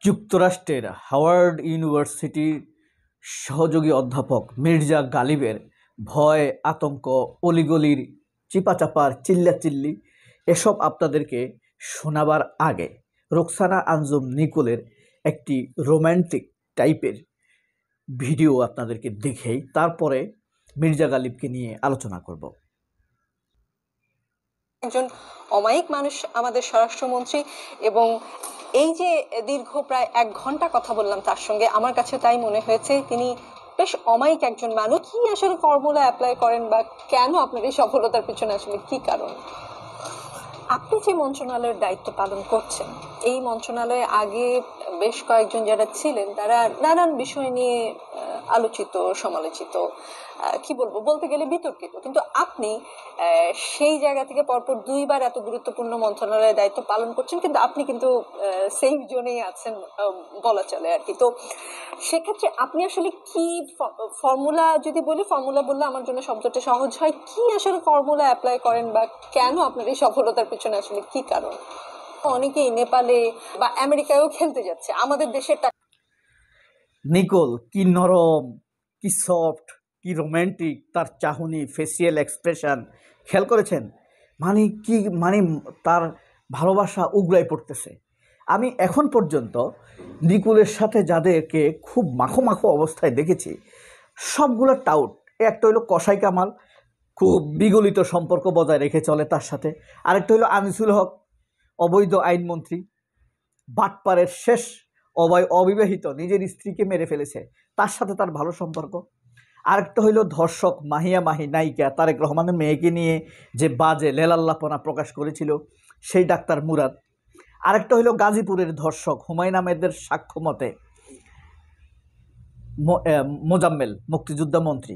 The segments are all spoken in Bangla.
যুক্তরাষ্ট্রের হাওয়ার্ড ইউনিভার্সিটির সহযোগী অধ্যাপক মির্জা গালিবের ভয়, আতঙ্ক, অলিগলির চিপাচাপার চিল্লাচিল্লি এসব আপনাদেরকে শোনাবার আগে রোকসানা আঞ্জুম নিকোলের একটি রোম্যান্টিক টাইপের ভিডিও আপনাদেরকে দেখেই তারপরে মির্জা গালিবকে নিয়ে আলোচনা করব। একজন অমায়িক মানুষ আমাদের স্বরাষ্ট্রমন্ত্রী, এবং এই যে দীর্ঘ প্রায় 1 ঘন্টা কথা বললাম তার সঙ্গে, আমার কাছে তাই মনে হয়েছে তিনি বেশ অমায়িক একজন মানুষ। কি আসলে ফর্মুলা অ্যাপ্লাই করেন বা কেন আপনার এই সফলতার পিছনে আসলে কি কারণ? আপনি যে মন্ত্রণালয়ের দায়িত্ব পালন করছেন, এই মন্ত্রণালয়ে আগে বেশ কয়েকজন যারা ছিলেন তারা নানান বিষয় নিয়ে আলোচিত, সমালোচিত, কি বলবো, বলতে গেলে বিতর্কিত, কিন্তু আপনি সেই জায়গা থেকে পরপর 2বার এত গুরুত্বপূর্ণ মন্ত্রণালয়ের দায়িত্ব পালন করছেন, কিন্তু আপনি কিন্তু সেফ জোনেই আছেন বলা চলে আর কি। তো সেক্ষেত্রে আপনি আসলে কি ফর্মুলা, যদি বলি ফর্মুলা বললে আমার জন্য শব্দটা সহজ হয়, কি আসলে ফর্মুলা অ্যাপ্লাই করেন বা কেন আপনার এই সফলতার পিছনে আসলে কি কারণ? অনেকেই নেপালে বা আমেরিকায়ও খেলতে যাচ্ছে, আমাদের দেশের নিকোল কি নরম, কি সফট, কি রোম্যান্টিক, তার চাহনি, ফেসিয়াল এক্সপ্রেশন খেয়াল করেছেন? মানে তার ভালোবাসা উগড়াই পড়তেছে। আমি এখন পর্যন্ত নিকোলের সাথে যাদেরকে খুব মাখো মাখো অবস্থায় দেখেছি সবগুলো টাউট। একটা হলো কসাই কামাল, খুব বিগলিত সম্পর্ক বজায় রেখে চলে তার সাথে। আরেকটা হলো আনিসুল হক, অবৈধ আইনমন্ত্রী, বাটপাড়ের শেষ, অবিবাহিত, নিজের স্ত্রীকে মেরে ফেলেছে, তার সাথে তার ভালো সম্পর্ক। আরেকটা হইল ধর্ষক মাহিয়া মাহি, নায়িকা তারেক রহমানের মেয়েকে নিয়ে যে বাজে লেলাল্লাপনা প্রকাশ করেছিল সেই ডাক্তার মুরাদ। আরেকটা হইল গাজীপুরের ধর্ষক হুমায়ুন আহমেদের সাক্ষ্য মতে মোজাম্মেল, মুক্তিযোদ্ধা মন্ত্রী।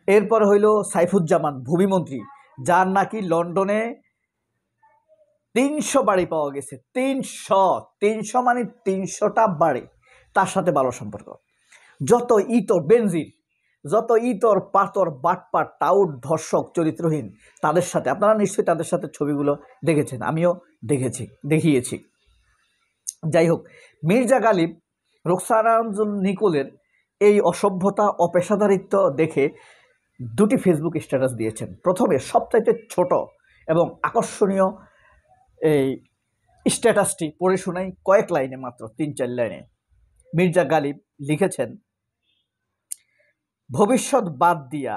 এরপর হইল সাইফুজ্জামান, ভূমিমন্ত্রী, যার নাকি লন্ডনে 300 বাড়ি পাওয়া গেছে। 300 মানে 300টা বাড়ি, তার সাথে ভালো সম্পর্ক। যত ইতর বেনজির, যত ইতর পাতর বাটপাট টাউট ধর্ষক চরিত্রহীন, তাদের সাথে আপনারা নিশ্চয়ই তাদের সাথে ছবিগুলো দেখেছেন, আমিও দেখিয়েছি। যাই হোক, মির্জা গালিব রোকসানা আঞ্জুম নিকোলের এই অসভ্যতা, অপেশাদারিত্ব দেখে 2টি ফেসবুক স্ট্যাটাস দিয়েছেন। প্রথমে সবচাইতে ছোট এবং আকর্ষণীয় এই স্ট্যাটাসটি পড়ে শোনাই, কয়েক লাইনে, মাত্র 3-4 লাইনে। মির্জা গালিব লিখেছেন, ভবিষ্যৎ বাদ দিয়া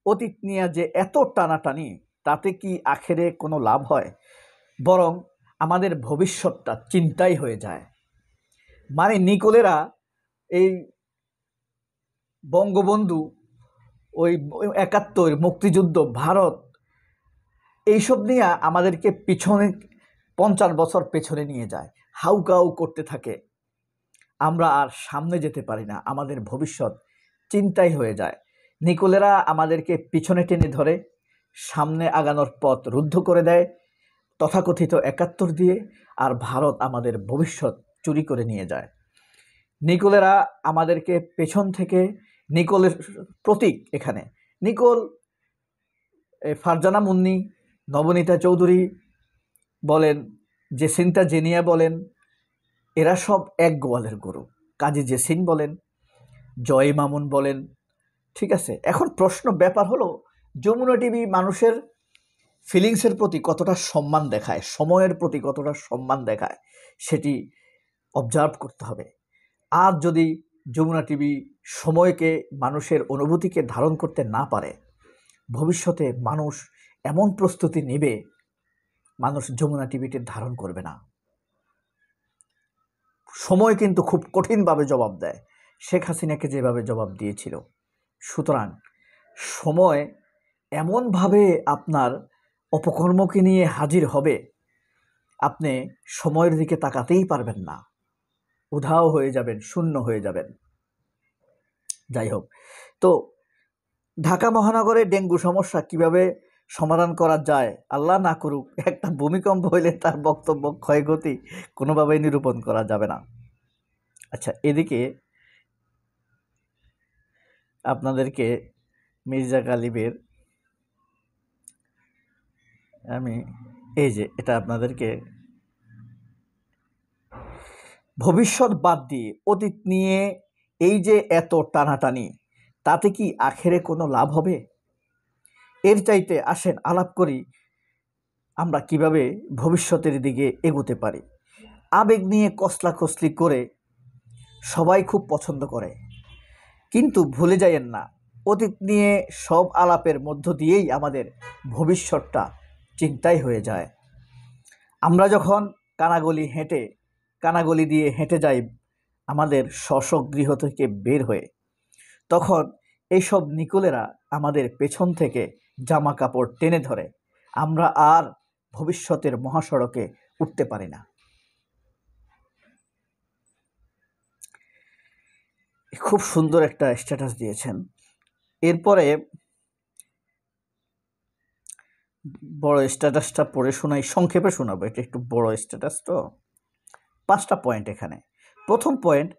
অতীত নিয়ে যে এত টানাটানি, তাতে কি আখেরে কোনো লাভ হয়? বরং আমাদের ভবিষ্যৎটা চিন্তাই হয়ে যায়। মানে নিকোলেরা এই বঙ্গবন্ধু, ওই 71, মুক্তিযুদ্ধ, ভারত, এইসব নিয়ে আমাদেরকে পিছনে 50 বছর পেছনে নিয়ে যায়, হাউকাউ করতে থাকে। আমরা আর সামনে যেতে পারি না, আমাদের ভবিষ্যৎ চিন্তাই হয়ে যায়। নিকোলেরা আমাদেরকে পিছনে টেনে ধরে, সামনে আগানোর পথ রুদ্ধ করে দেয় তথাকথিত 71 দিয়ে, আর ভারত আমাদের ভবিষ্যৎ চুরি করে নিয়ে যায়। নিকোলেরা আমাদেরকে পেছন থেকে, নিকোলের প্রতীক এখানে নিকোল, ফারজানা মুন্নি, নবনীতা চৌধুরী বলেন, জেসিন্তা জেনিয়া বলেন, এরা সব এক গোয়ালের গরু। কাজী জেসিন বলেন, জয় মামুন বলেন, ঠিক আছে। এখন প্রশ্ন ব্যাপার হলো, যমুনা টিভি মানুষের ফিলিংসের প্রতি কতটা সম্মান দেখায়, সময়ের প্রতি কতটা সম্মান দেখায়, সেটি অবজার্ভ করতে হবে। আর যদি যমুনা টিভি সময়কে, মানুষের অনুভূতিকে ধারণ করতে না পারে, ভবিষ্যতে মানুষ এমন প্রস্তুতি নেবে, মানুষ যমুনা টিভিটি ধারণ করবে না। সময় কিন্তু খুব কঠিনভাবে জবাব দেয়, শেখ হাসিনাকে যেভাবে জবাব দিয়েছিল। সুতরাং সময় এমনভাবে আপনার অপকর্মকে নিয়ে হাজির হবে, আপনি সময়ের দিকে তাকাতেই পারবেন না, উধাও হয়ে যাবেন, শূন্য হয়ে যাবেন। যাই হোক, তো ঢাকা মহানগরে ডেঙ্গু সমস্যা কিভাবে সমাধান করা যায়, আল্লাহ না করুক একটা ভূমিকম্প হইলে তার বক্তব্য ক্ষয়ক্ষতি কোনোভাবেই নিরূপণ করা যাবে না। আচ্ছা, এদিকে আপনাদেরকে মির্জা গালিবের, আমি এই যে এটা আপনাদেরকে ভবিষ্যৎ বাদ দিয়ে অতীত নিয়ে এই যে এত টানাটানি, তাতে কি আখেরে কোনো লাভ হবে? এর চাইতে আসেন আলাপ করি আমরা কিভাবে ভবিষ্যতের দিকে এগোতে পারি। আবেগ নিয়ে কসলাকসলি করে সবাই খুব পছন্দ করে, কিন্তু ভুলে যাইয়েন না, অতীত নিয়ে সব আলাপের মধ্য দিয়েই আমাদের ভবিষ্যৎটা চিন্তাই হয়ে যায়। আমরা যখন কানাগলি দিয়ে হেঁটে যাই আমাদের গৃহ থেকে বের হয়ে, তখন এইসব নিকোলেরা আমাদের পেছন থেকে জামা কাপড় টেনে ধরে, আমরা আর ভবিষ্যতের মহাসড়কে উঠতে পারি না। খুব সুন্দর একটা স্ট্যাটাস দিয়েছেন। এরপরে বড় স্ট্যাটাসটা পড়ে শোনাই, সংক্ষেপে শোনাবো, এটা একটু বড় স্ট্যাটাস তো। 5টা পয়েন্ট এখানে। প্রথম পয়েন্ট,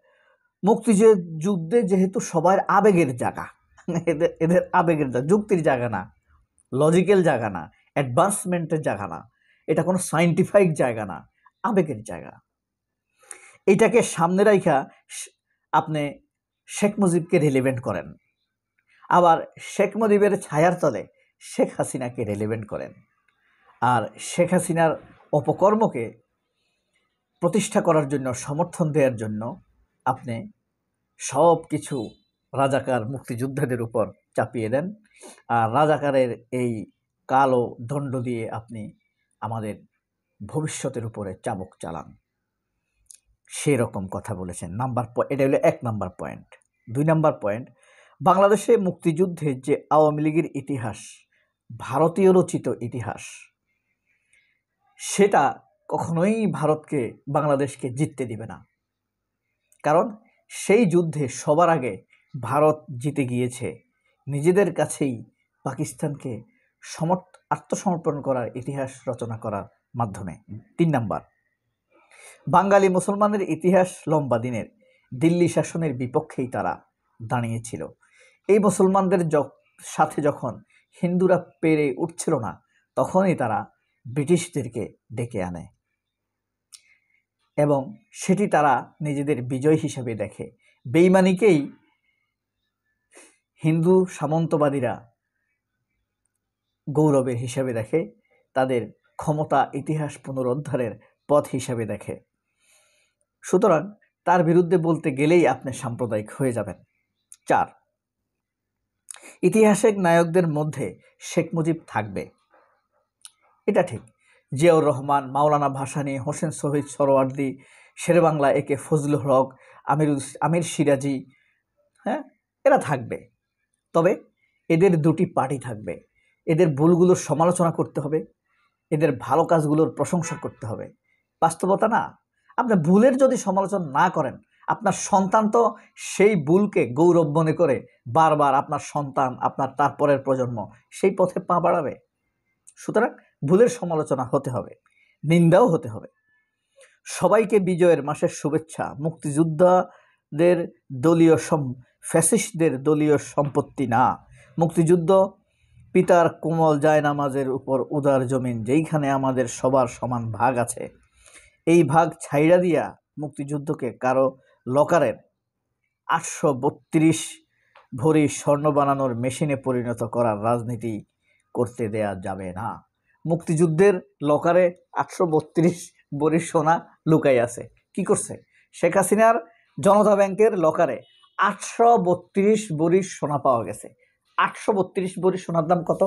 মুক্তিযুদ্ধে যেহেতু সবার আবেগের জায়গা, এদের আবেগের জায়গা, যুক্তির জায়গা না, লজিক্যাল জায়গা না, অ্যাডভান্সমেন্টের জায়গা না, এটা কোনো সায়েন্টিফিক জায়গা না, আবেগের জায়গা। এটাকে সামনে রাইখা আপনি শেখ মুজিবকে রিলেভেন্ট করেন, আবার শেখ মুজিবের ছায়ার তলে শেখ হাসিনাকে রিলেভেন্ট করেন, আর শেখ হাসিনার অপকর্মকে প্রতিষ্ঠা করার জন্য, সমর্থন দেওয়ার জন্য আপনি সব কিছু রাজাকার মুক্তিযোদ্ধাদের উপর চাপিয়ে দেন, আর রাজাকারের এই কালো দণ্ড দিয়ে আপনি আমাদের ভবিষ্যতের উপরে চাবুক চালান। সেরকম কথা বলেছেন। এটা হলো 1 নাম্বার পয়েন্ট। 2 নাম্বার পয়েন্ট, বাংলাদেশে মুক্তিযুদ্ধে যে আওয়ামী লীগের ইতিহাস, ভারতীয় রচিত ইতিহাস, সেটা কখনোই ভারতকে, বাংলাদেশকে জিততে দিবে না। কারণ সেই যুদ্ধে সবার আগে ভারত জিতে গিয়েছে নিজেদের কাছেই পাকিস্তানকে আত্মসমর্পণ করার ইতিহাস রচনা করার মাধ্যমে। 3 নাম্বার, বাঙালি মুসলমানের ইতিহাস লম্বা দিনের, দিল্লি শাসনের বিপক্ষেই তারা দাঁড়িয়েছিল। এই মুসলমানদের সাথে যখন হিন্দুরা পেরে উঠছিল না, তখনই তারা ব্রিটিশদেরকে ডেকে আনে এবং সেটি তারা নিজেদের বিজয় হিসেবে দেখে। বেইমানিকেই হিন্দু সামন্তবাদীরা গৌরবের হিসাবে দেখে, তাদের ক্ষমতা ইতিহাস পুনরুদ্ধারের পথ হিসাবে দেখে। সুতরাং তার বিরুদ্ধে বলতে গেলেই আপনি সাম্প্রদায়িক হয়ে যাবেন। 4, ইতিহাসের নায়কদের মধ্যে শেখ মুজিব থাকবে, এটা ঠিক। জিয়াউর রহমান, মাওলানা ভাসানী, হোসেন শহীদ সোহরাওয়ার্দী, শেরেবাংলা একে ফজলুল হক, আমির সিরাজি, হ্যাঁ, এরা থাকবে। তবে এদের 2টি পার্টি থাকবে। এদের ভুলগুলোর সমালোচনা করতে হবে, এদের ভালো কাজগুলোর প্রশংসা করতে হবে। বাস্তবতা না, আপনি ভুলের যদি সমালোচনা না করেন, আপনার সন্তান তো সেই ভুলকে গৌরব মনে করে বারবার আপনার সন্তান, আপনার তারপরের প্রজন্ম সেই পথে পা বাড়াবে। সুতরাং ভুলের সমালোচনা হতে হবে, নিন্দাও হতে হবে। সবাইকে বিজয়ের মাসের শুভেচ্ছা। মুক্তিযোদ্ধাদের ফ্যাসিস্টদের দলীয় সম্পত্তি না। মুক্তিযুদ্ধ পিতার কোমল জায়নামাজের উপর উদার জমিন, যেইখানে আমাদের সবার সমান ভাগ আছে। এই ভাগ ছাইড়া দিয়া মুক্তিযুদ্ধকে কারো লকারের 832 ভরি স্বর্ণ বানানোর মেশিনে পরিণত করার রাজনীতি করতে দেয়া যাবে না। মুক্তিযুদ্ধের লকারে 832 ভরি সোনা লুকাই আছে। কি করছে? শেখ হাসিনার জনতা ব্যাংকের লকারে 832 ভরি সোনা পাওয়া গেছে। 832 ভরি সোনার দাম কত?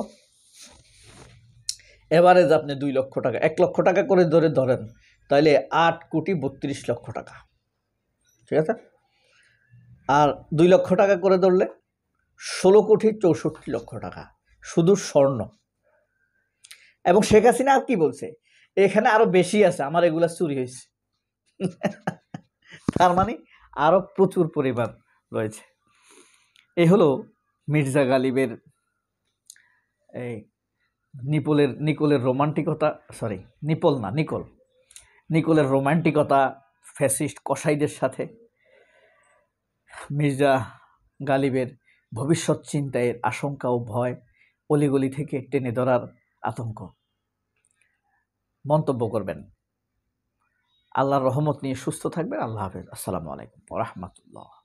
এভারেজ আপনি 2 লক্ষ টাকা, 1 লক্ষ টাকা করে ধরেন, তাহলে 8,32,00,000 টাকা, ঠিক আছে? আর 2 লক্ষ টাকা করে ধরলে 16,64,00,000 টাকা শুধু স্বর্ণ। এবং শেখ হাসিনা আর কি বলছে, এখানে আরো বেশি আছে, আমার এগুলা চুরি হয়েছে। তার মানে আরো প্রচুর পরিমাণ রয়েছে। এই হলো মির্জা গালিবের এই নিকোলের রোমান্টিকতা, নিকোলের রোমান্টিকতা ফ্যাসিস্ট কসাইদের সাথে, মির্জা গালিবের ভবিষ্যৎ চিন্তায়ের আশঙ্কা ও ভয়, অলিগলি থেকে টেনে ধরার আতঙ্ক। মন্তব্য করবেন। আল্লাহর রহমত নিয়ে সুস্থ থাকবেন। আল্লাহ হাফেজ। আসসালামু আলাইকুম ওয়া রাহমাতুল্লাহ।